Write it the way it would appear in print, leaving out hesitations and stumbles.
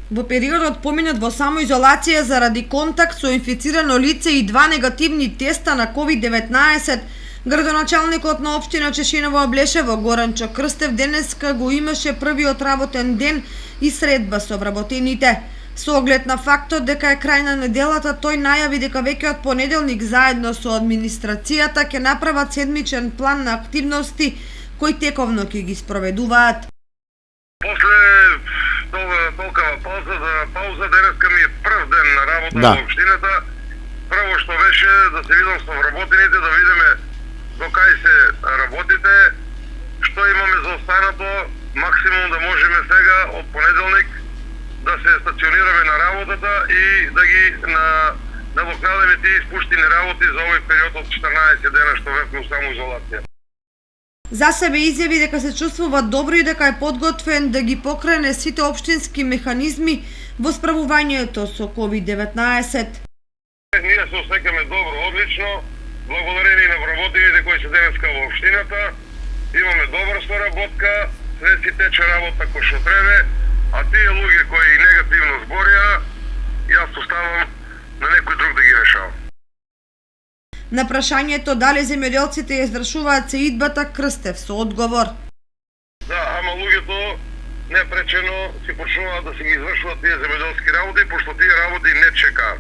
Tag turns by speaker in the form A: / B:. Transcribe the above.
A: Во периодот поминат во самоизолација заради контакт со инфицирано лице и 2 негативни теста на COVID-19, градоначалникот на општина Чешиново Блешево Горанчо Крстев денеска го имаше првиот работен ден и средба со вработените. Со оглед на фактот дека е крај на неделата, тој најави дека веќе од понеделник заедно со администрацијата ќе направат седмичен план на активности кои тековно ќе ги спроведуваат.
B: После толкава пауза, денеска ми е прв ден на работа во општината. Прво што беше да се видам со вработените, да видиме до кај се работите, што имаме за останато, максимум да можеме сега од понеделник да се стационираме на работата и да ги надокнадиме тие испуштени работи за овој период од 14 дена што бевме во самоизолација.
A: За себе изјави дека се чувствува добро и дека е подготвен да ги покрене сите општински механизми во справувањето со COVID-19.
B: Ние се осеќаме добро, одлично, благодарение на вработените кои се денеска во општината. Имаме добра соработка, све си тече работа кој што требе, а тие луѓе кои негативно зборија, јас оставам на некој друг да ги решава.
A: На прашањето дали земјоделците ја издржуваат сеидбата, Крстев со одговор.
B: Да, ама луѓето непречено си почнуваат да се ги извршуваат тие земјоделски работи, пошто тие работи не чекаат.